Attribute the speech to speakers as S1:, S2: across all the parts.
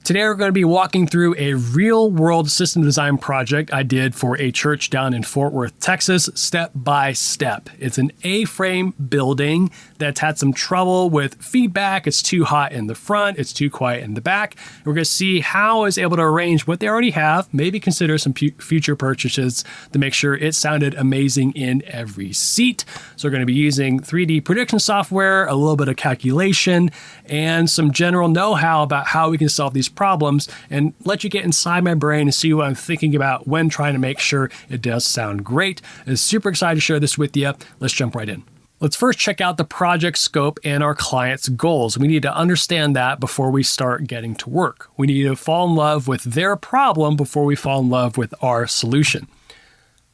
S1: Today we're going to be walking through a real-world system design project I did for a church down in Fort Worth, Texas, step by step. It's an A-frame building that's had some trouble with feedback. It's too hot in the front, it's too quiet in the back. We're going to see how I was able to arrange what they already have, maybe consider some future purchases to make sure it sounded amazing in every seat. So we're going to be using 3D prediction software, a little bit of calculation, and some general know-how about how we can solve these problems and let you get inside my brain and see what I'm thinking about when trying to make sure it does sound great. I'm super excited to share this with you. Let's jump right in. Let's first check out the project scope and our client's goals. We need to understand that before we start getting to work. We need to fall in love with their problem before we fall in love with our solution.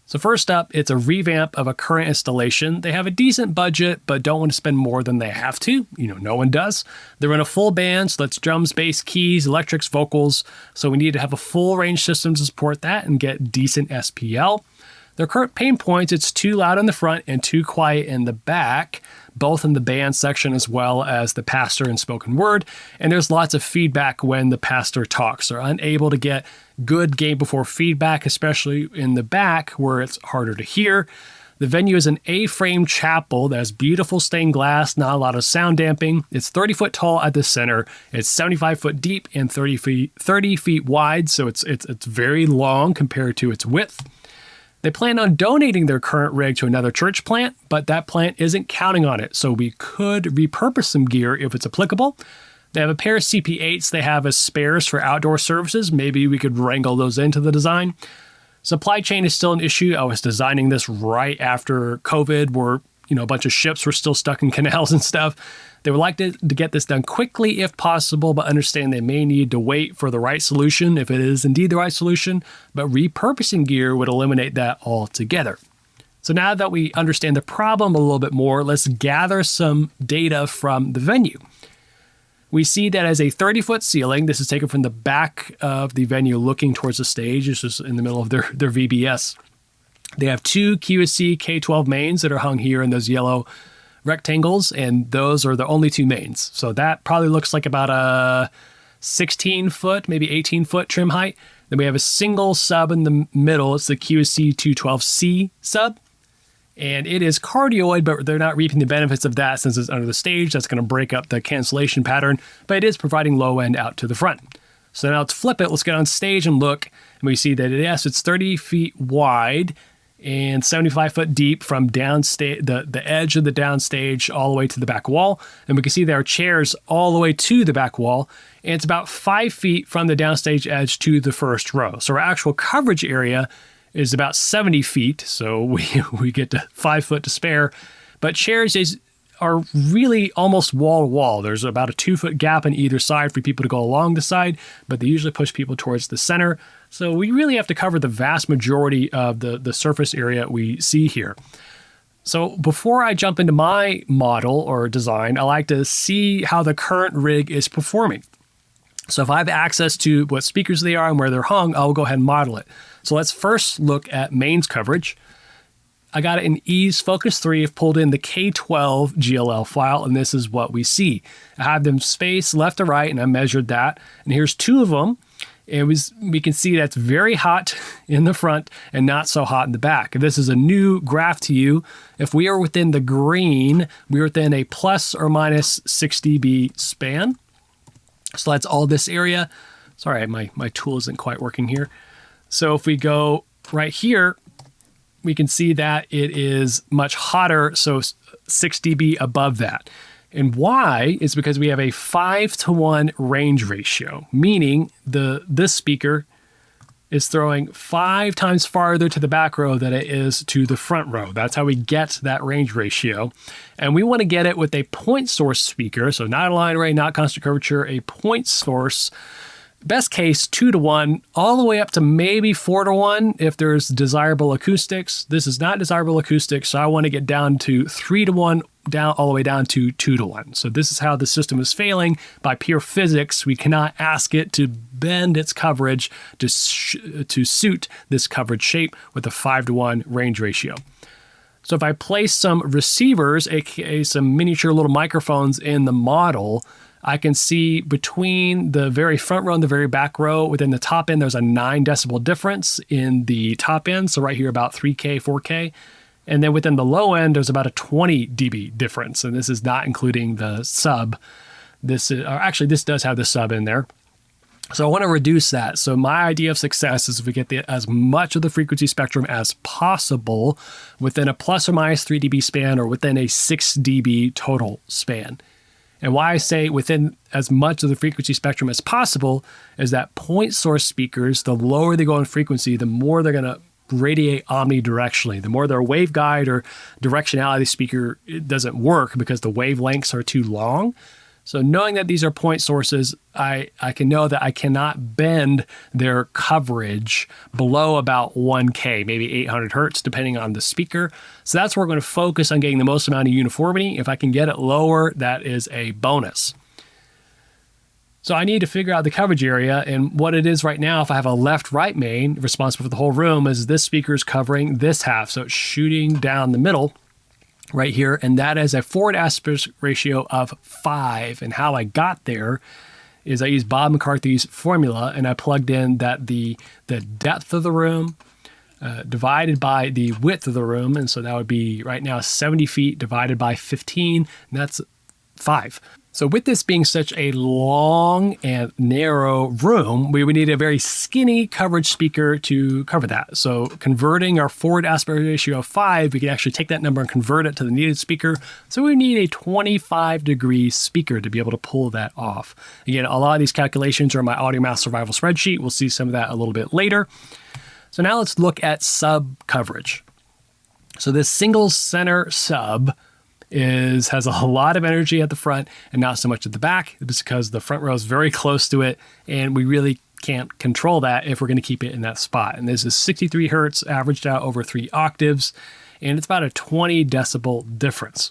S1: So first up, it's a revamp of a current installation. They have a decent budget, but don't want to spend more than they have to. No one does. They're in a full band, so that's drums, bass, keys, electrics, vocals. So we need to have a full range system to support that and get decent SPL. Their current pain points, it's too loud in the front and too quiet in the back, both in the band section as well as the pastor and spoken word. And there's lots of feedback when the pastor talks. They're unable to get good game before feedback, especially in the back where it's harder to hear. The venue is an A-frame chapel that has beautiful stained glass, not a lot of sound damping. It's 30 foot tall at the center. It's 75 foot deep and 30 feet wide, so it's very long compared to its width. They plan on donating their current rig to another church plant, but that plant isn't counting on it, so we could repurpose some gear if it's applicable. They have a pair of CP8s they have as spares for outdoor services. Maybe we could wrangle those into the design. Supply chain is still an issue. I was designing this right after COVID, where a bunch of ships were still stuck in canals and stuff. They would like to get this done quickly if possible, but understand they may need to wait for the right solution if it is indeed the right solution, but repurposing gear would eliminate that altogether. So now that we understand the problem a little bit more, let's gather some data from the venue. We see that as a 30-foot ceiling. This is taken from the back of the venue looking towards the stage. This is in the middle of their VBS. They have two QSC K12 mains that are hung here in those yellow rectangles, and those are the only two mains. So that probably looks like about a 16-foot, maybe 18-foot trim height. Then we have a single sub in the middle. It's the QSC 212C sub. And it is cardioid, but they're not reaping the benefits of that since it's under the stage. That's going to break up the cancellation pattern, but it is providing low end out to the front. So now let's flip it. Let's get on stage and look. And we see that it's 30 feet wide and 75 foot deep from downstage, the edge of the downstage all the way to the back wall. And we can see there are chairs all the way to the back wall. And it's about 5 feet from the downstage edge to the first row. So our actual coverage area is about 70 feet, so we get to 5 foot to spare. But chairs are really almost wall to wall. There's about a 2 foot gap on either side for people to go along the side, but they usually push people towards the center. So we really have to cover the vast majority of the surface area we see here. So before I jump into my model or design, I like to see how the current rig is performing. So if I have access to what speakers they are and where they're hung, I'll go ahead and model it. So let's first look at mains coverage. I got it in Ease Focus 3. I've pulled in the K12 GLL file, and this is what we see. I have them spaced left to right, and I measured that. And here's two of them. And we can see that's very hot in the front and not so hot in the back. This is a new graph to you. If we are within the green, we're within a plus or minus 6 dB span. So that's all this area. Sorry, my tool isn't quite working here. So if we go right here, we can see that it is much hotter, so 6 dB above that. And why is because we have a 5-to-1 range ratio, meaning this speaker is throwing 5 times farther to the back row than it is to the front row. That's how we get that range ratio. And we want to get it with a point source speaker, so not a line array, not constant curvature, a point source. Best case 2-to-1, all the way up to maybe 4-to-1 if there's desirable acoustics. This is not desirable acoustics, so I want to get down to 3-to-1, down all the way down to 2-to-1. So this is how the system is failing. By pure physics, we cannot ask it to bend its coverage to suit this coverage shape with a 5-to-1 range ratio. So if I place some receivers, aka some miniature little microphones in the model, I can see between the very front row and the very back row, within the top end, there's a 9 decibel difference in the top end. So right here, about 3K, 4K. And then within the low end, there's about a 20 dB difference. And this is not including the sub. This does have the sub in there. So I want to reduce that. So my idea of success is if we get as much of the frequency spectrum as possible within a plus or minus 3 dB span or within a 6 dB total span. And why I say within as much of the frequency spectrum as possible is that point source speakers, the lower they go in frequency, the more they're going to radiate omnidirectionally. The more their waveguide or directionality of the speaker, it doesn't work because the wavelengths are too long. So knowing that these are point sources, I can know that I cannot bend their coverage below about 1K, maybe 800 hertz, depending on the speaker. So that's where we're going to focus on getting the most amount of uniformity. If I can get it lower, that is a bonus. So I need to figure out the coverage area, and what it is right now, if I have a left-right main responsible for the whole room, is this speaker is covering this half. So it's shooting down the middle right here, and that is a forward aspect ratio of 5. And how I got there is I used Bob McCarthy's formula, and I plugged in that the depth of the room divided by the width of the room, and so that would be right now 70 feet divided by 15, and that's 5. So with this being such a long and narrow room, we would need a very skinny coverage speaker to cover that. So converting our forward aspect ratio of 5, we can actually take that number and convert it to the needed speaker. So we need a 25-degree speaker to be able to pull that off. Again, a lot of these calculations are in my AudioMath survival spreadsheet. We'll see some of that a little bit later. So now let's look at sub coverage. So this single center sub has a lot of energy at the front and not so much at the back. It's because the front row is very close to it, and we really can't control that if we're going to keep it in that spot. And this is 63 hertz averaged out over 3 octaves, and it's about a 20 decibel difference.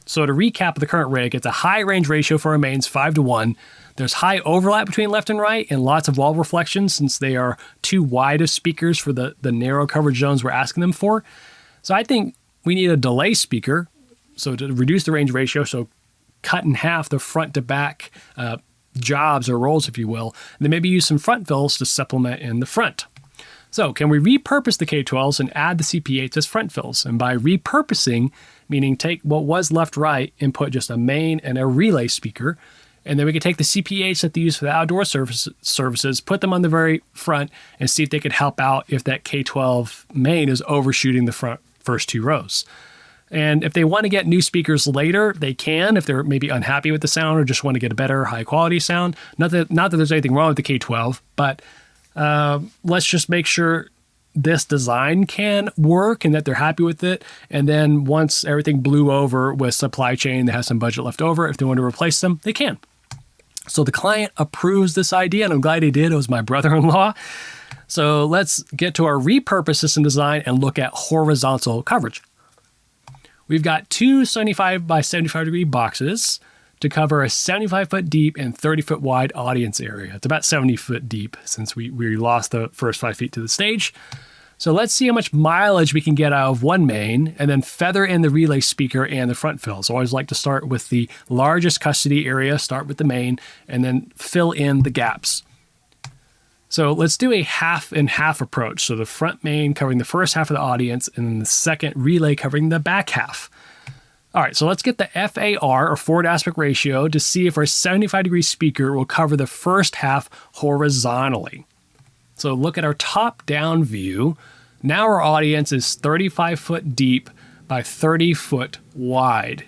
S1: So to recap the current rig, it's a high range ratio for our mains, 5:1. There's high overlap between left and right and lots of wall reflections since they are too wide of speakers for the narrow coverage zones we're asking them for. So I think we need a delay speaker. So to reduce the range ratio, so cut in half the front to back jobs or rolls, if you will, and then maybe use some front fills to supplement in the front. So can we repurpose the K12s and add the CP8s as front fills? And by repurposing, meaning take what was left-right and put just a main and a relay speaker, and then we could take the CP8s that they use for the outdoor services, put them on the very front, and see if they could help out if that K12 main is overshooting the first 2 rows. And if they want to get new speakers later, they can, if they're maybe unhappy with the sound or just want to get a better high quality sound. Not that there's anything wrong with the K12, but let's just make sure this design can work and that they're happy with it. And then once everything blew over with supply chain, they have some budget left over, if they want to replace them, they can. So the client approves this idea, and I'm glad he did. It was my brother-in-law. So let's get to our repurposed system design and look at horizontal coverage. We've got 2 75 by 75 degree boxes to cover a 75-foot deep and 30-foot wide audience area. It's about 70-foot deep since we lost the first 5 feet to the stage. So let's see how much mileage we can get out of one main and then feather in the relay speaker and the front fills. I always like to start with the largest custody area, start with the main, and then fill in the gaps. So let's do a half and half approach. So the front main covering the first half of the audience and then the second relay covering the back half. All right, so let's get the FAR or forward aspect ratio to see if our 75-degree speaker will cover the first half horizontally. So look at our top-down view. Now our audience is 35-foot deep by 30-foot wide.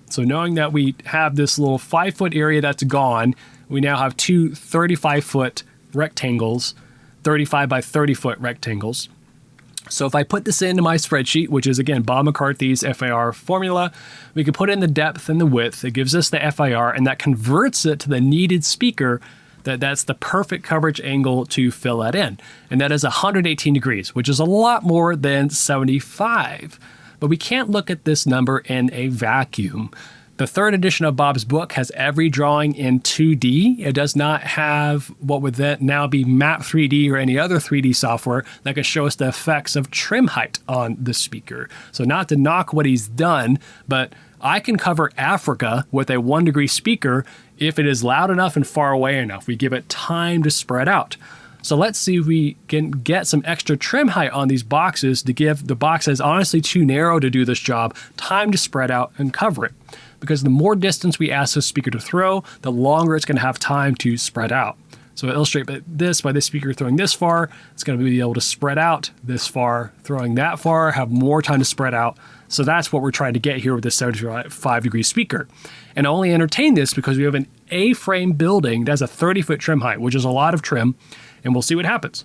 S1: So knowing that we have this little 5-foot area that's gone, we now have 2 35-foot rectangles, 35 by 30 foot rectangles. So if I put this into my spreadsheet, which is again Bob McCarthy's FAR formula, we can put in the depth and the width. It gives us the FAR, and that converts it to the needed speaker. That's the perfect coverage angle to fill that in. And that is 118 degrees, which is a lot more than 75. But we can't look at this number in a vacuum. The third edition of Bob's book has every drawing in 2D. It does not have what would then now be Map 3D or any other 3D software that can show us the effects of trim height on the speaker. So not to knock what he's done, but I can cover Africa with a 1 degree speaker if it is loud enough and far away enough. We give it time to spread out. So let's see if we can get some extra trim height on these boxes to give the box that's honestly too narrow to do this job time to spread out and cover it. Because the more distance we ask the speaker to throw, the longer it's going to have time to spread out. So to illustrate this, by this speaker throwing this far, it's going to be able to spread out this far, throwing that far, have more time to spread out. So that's what we're trying to get here with this 75 degree speaker. And I only entertain this because we have an A-frame building that has a 30-foot trim height, which is a lot of trim, and we'll see what happens.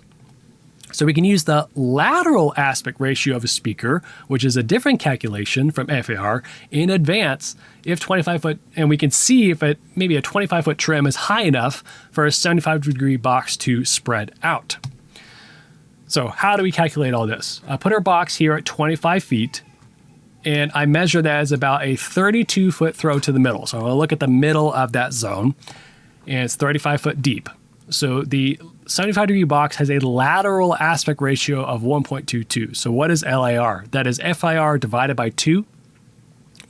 S1: So we can use the lateral aspect ratio of a speaker, which is a different calculation from FAR, in advance if 25 foot, and we can see if maybe a 25-foot trim is high enough for a 75-degree box to spread out. So how do we calculate all this? I put our box here at 25 feet, and I measure that as about a 32-foot throw to the middle. So I'm going to look at the middle of that zone, and it's 35 foot deep. So the 75-degree box has a lateral aspect ratio of 1.22. So what is LAR? That is FIR divided by 2.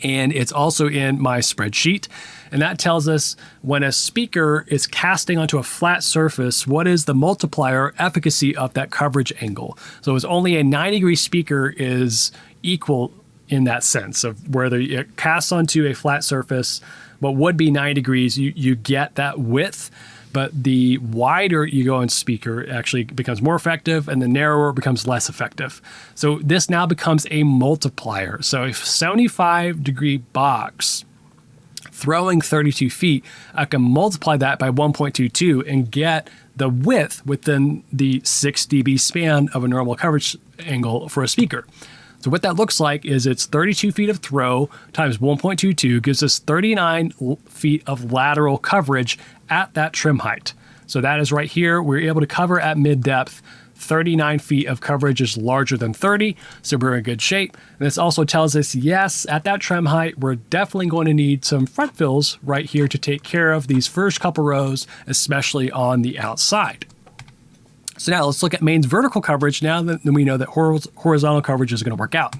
S1: And it's also in my spreadsheet. And that tells us when a speaker is casting onto a flat surface, what is the multiplier efficacy of that coverage angle. So it's only a 90-degree speaker is equal in that sense of whether it casts onto a flat surface, what would be 90 degrees, you get that width. But the wider you go in speaker, it actually becomes more effective, and the narrower it becomes less effective. So this now becomes a multiplier. So if 75-degree box throwing 32 feet, I can multiply that by 1.22 and get the width within the 6 dB span of a normal coverage angle for a speaker. So what that looks like is it's 32 feet of throw times 1.22 gives us 39 feet of lateral coverage at that trim height. So that is right here. We're able to cover at mid-depth. 39 feet of coverage is larger than 30, so we're in good shape. And this also tells us, yes, at that trim height, we're definitely going to need some front fills right here to take care of these first couple rows, especially on the outside. So now let's look at Maine's vertical coverage now that we know that horizontal coverage is going to work out.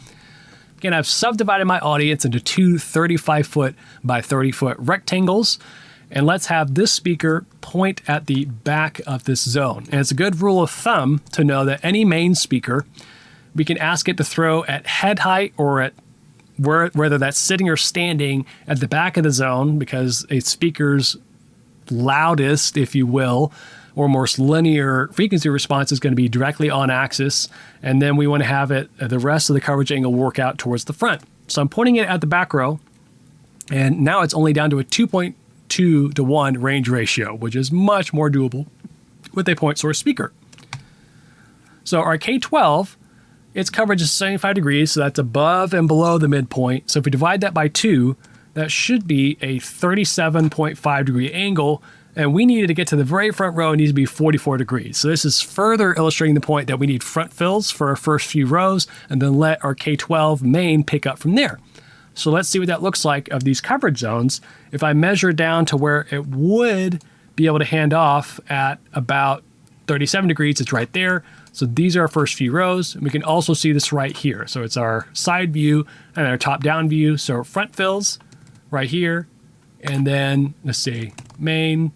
S1: Again, I've subdivided my audience into two 35-foot by 30-foot rectangles. And let's have this speaker point at the back of this zone. And it's a good rule of thumb to know that any main speaker, we can ask it to throw at head height or at whether that's sitting or standing at the back of the zone, because a speaker's loudest, if you will, or most linear frequency response is going to be directly on axis. And then we want to have it, the rest of the coverage angle work out towards the front. So I'm pointing it at the back row. And now it's only down to a 2.2 to 1 range ratio, which is much more doable with a point source speaker. So our K12, its coverage is 75 degrees, so that's above and below the midpoint. So if we divide that by 2, that should be a 37.5 degree angle, and we needed to get to the very front row, it needs to be 44 degrees. So this is further illustrating the point that we need front fills for our first few rows, and then let our K12 main pick up from there. So let's see what that looks like of these coverage zones. If I measure down to where it would be able to hand off at about 37 degrees, it's right there. So these are our first few rows. And we can also see this right here. So it's our side view and our top-down view. So front fills right here. And then, let's see, main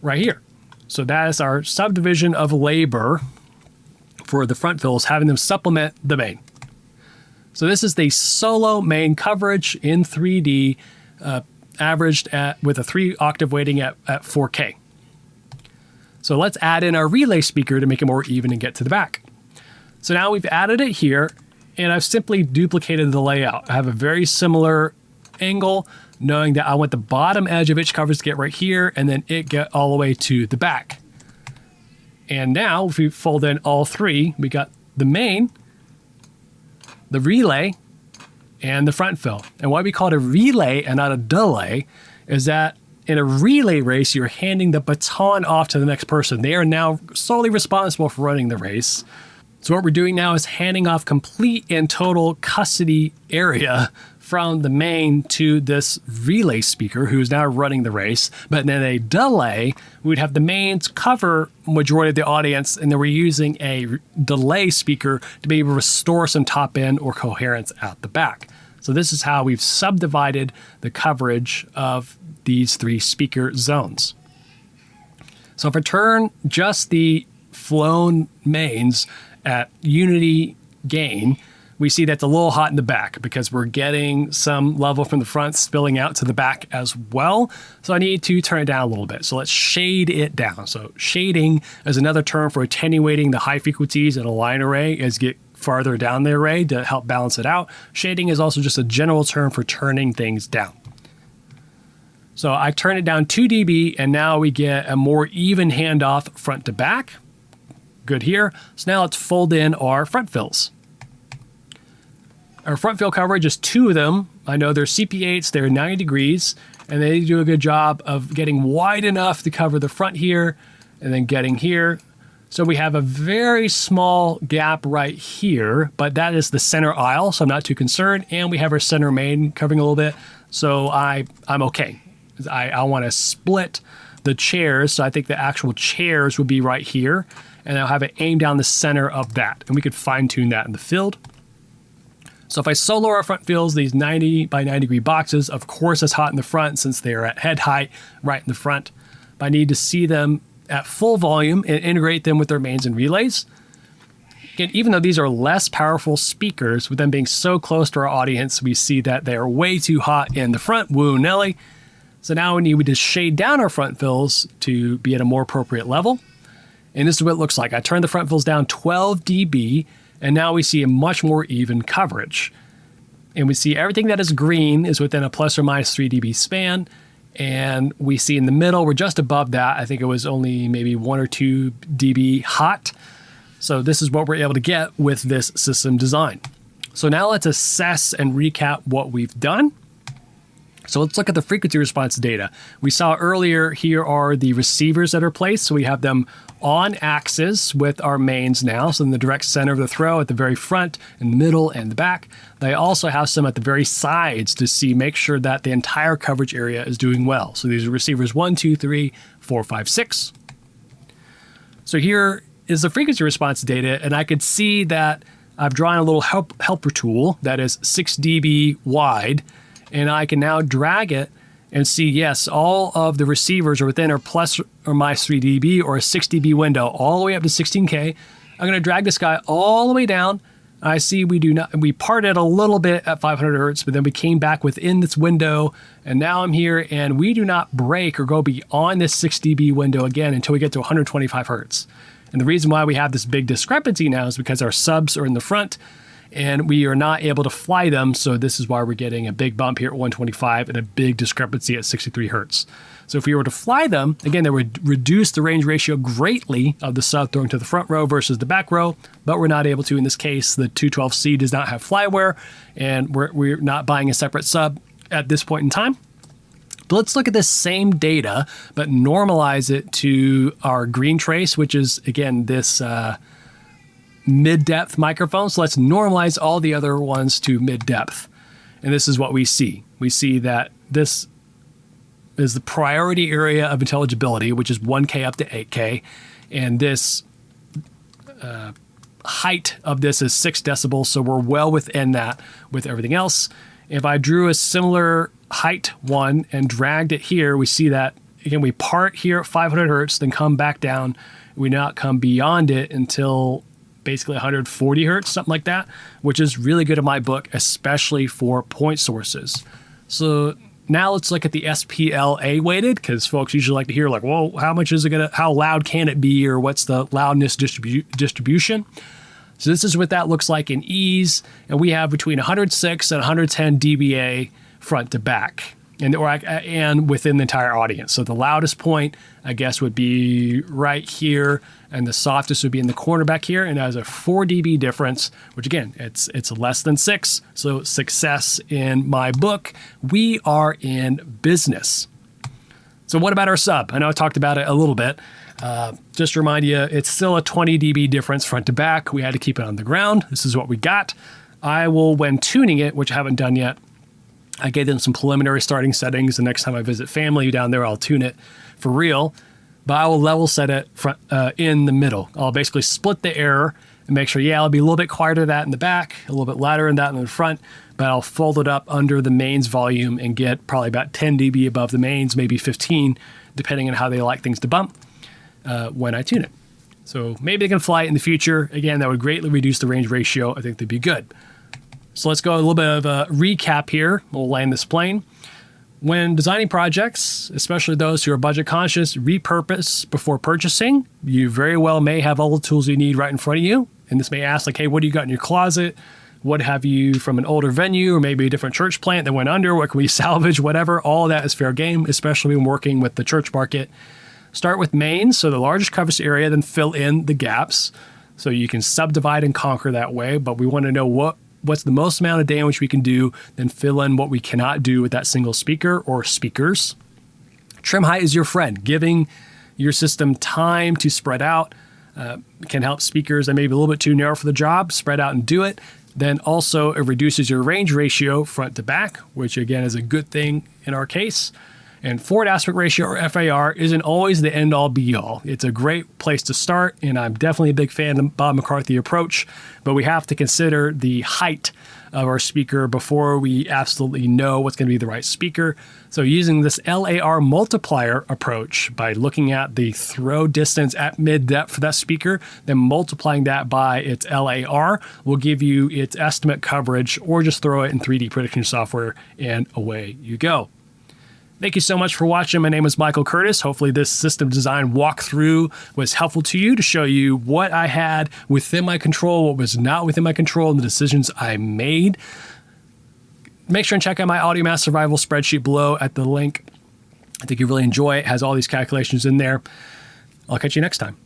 S1: right here. So that is our subdivision of labor for the front fills, having them supplement the main. So this is the solo main coverage in 3D, averaged with a 3-octave weighting at 4K. So let's add in our relay speaker to make it more even and get to the back. So now we've added it here, and I've simply duplicated the layout. I have a very similar angle, knowing that I want the bottom edge of each coverage to get right here, and then it get all the way to the back. And now if we fold in all three, we got the main, the relay, and the front fill. And why we call it a relay and not a delay is that in a relay race, you're handing the baton off to the next person. They are now solely responsible for running the race. So what we're doing now is handing off complete and total custody area from the main to this relay speaker who's now running the race. But then a delay, we'd have the mains cover majority of the audience, and then we're using a delay speaker to be able to restore some top end or coherence at the back. So this is how we've subdivided the coverage of these 3 speaker zones. So if I turn just the flown mains at unity gain, we see that's a little hot in the back because we're getting some level from the front spilling out to the back as well. So I need to turn it down a little bit. So let's shade it down. So shading is another term for attenuating the high frequencies in a line array as you get farther down the array to help balance it out. Shading is also just a general term for turning things down. So I turn it down 2 dB and now we get a more even handoff front to back. Good here. So now let's fold in our front fills. Our front fill coverage is 2 of them. I know they're CP8s, they're 90 degrees, and they do a good job of getting wide enough to cover the front here and then getting here. So we have a very small gap right here, but that is the center aisle, so I'm not too concerned. And we have our center main covering a little bit, so I'm okay. I want to split the chairs, so I think the actual chairs would be right here, and I'll have it aimed down the center of that, and we could fine tune that in the field. So if I solo our front fills, these 90 by 90 degree boxes, of course it's hot in the front since they are at head height right in the front. But I need to see them at full volume and integrate them with their mains and relays. Again, even though these are less powerful speakers, with them being so close to our audience, we see that they are way too hot in the front, woo Nelly. So now we need to shade down our front fills to be at a more appropriate level. And this is what it looks like. I turned the front fills down 12 dB, and now we see a much more even coverage. And we see everything that is green is within a plus or minus 3 dB span. And we see in the middle, we're just above that. I think it was only maybe 1 or 2 dB hot. So this is what we're able to get with this system design. So now let's assess and recap what we've done. So let's look at the frequency response data. We saw earlier, here are the receivers that are placed. So we have them on axis with our mains now. So in the direct center of the throw at the very front, in the middle, and the back. They also have some at the very sides to make sure that the entire coverage area is doing well. So these are receivers 1, 2, 3, 4, 5, 6. So here is the frequency response data, and I could see that I've drawn a little helper tool that is 6 dB wide, and I can now drag it and see, yes, all of the receivers are within a plus or minus 3 dB or a 6 dB window all the way up to 16K. I'm going to drag this guy all the way down. I see we parted a little bit at 500 hertz, but then we came back within this window, and now I'm here, and we do not break or go beyond this 6 dB window again until we get to 125 hertz. And the reason why we have this big discrepancy now is because our subs are in the front, and we are not able to fly them, so this is why we're getting a big bump here at 125 and a big discrepancy at 63 hertz. So if we were to fly them, again, they would reduce the range ratio greatly of the sub throwing to the front row versus the back row, but we're not able to in this case. The 212C does not have flyware, and we're not buying a separate sub at this point in time. But let's look at this same data, but normalize it to our green trace, which is, again, this mid-depth microphone. So let's normalize all the other ones to mid-depth. And this is what we see. We see that this is the priority area of intelligibility, which is 1K up to 8K. And this height of this is 6 decibels, so we're well within that with everything else. If I drew a similar height one and dragged it here, we see that, again, we part here at 500 hertz, then come back down. We not come beyond it until basically 140 hertz, something like that, which is really good in my book, especially for point sources. So now let's look at the SPLA weighted, because folks usually like to hear like, well, how loud can it be, or what's the loudness distribution? So this is what that looks like in ease, and we have between 106 and 110 dBA front to back, and within the entire audience. So the loudest point, I guess, would be right here, and the softest would be in the corner back here, and that is a 4 dB difference, which again, it's less than 6. So success in my book. We are in business. So what about our sub? I know I talked about it a little bit. Just to remind you, it's still a 20 dB difference front to back. We had to keep it on the ground. This is what we got. I will, when tuning it, which I haven't done yet, I gave them some preliminary starting settings. The next time I visit family down there, I'll tune it for real. But I will level set it in the middle. I'll basically split the error and make sure, yeah, I'll be a little bit quieter than that in the back, a little bit louder than that in the front, but I'll fold it up under the mains volume and get probably about 10 dB above the mains, maybe 15, depending on how they like things to bump when I tune it. So maybe they can fly it in the future. Again, that would greatly reduce the range ratio. I think they'd be good. So let's go a little bit of a recap here. We'll land this plane. When designing projects, especially those who are budget conscious, repurpose before purchasing. You very well may have all the tools you need right in front of you. And this may ask like, hey, what do you got in your closet? What have you from an older venue or maybe a different church plant that went under? What can we salvage? Whatever. All of that is fair game, especially when working with the church market. Start with mains, so the largest coverage area, then fill in the gaps. So you can subdivide and conquer that way, but we want to know what's the most amount of damage we can do, then fill in what we cannot do with that single speaker or speakers. Trim height is your friend. Giving your system time to spread out can help speakers that may be a little bit too narrow for the job spread out and do it. Then also it reduces your range ratio front to back, which again is a good thing in our case. And forward aspect ratio, or FAR, isn't always the end-all be-all. It's a great place to start, and I'm definitely a big fan of Bob McCarthy approach, but we have to consider the height of our speaker before we absolutely know what's going to be the right speaker. So using this LAR multiplier approach by looking at the throw distance at mid-depth for that speaker, then multiplying that by its LAR will give you its estimate coverage, or just throw it in 3D prediction software and away you go. Thank you so much for watching. My name is Michael Curtis. Hopefully this system design walkthrough was helpful to you to show you what I had within my control, what was not within my control, and the decisions I made. Make sure and check out my AudioMath Survival spreadsheet below at the link. I think you really enjoy it. It has all these calculations in there. I'll catch you next time.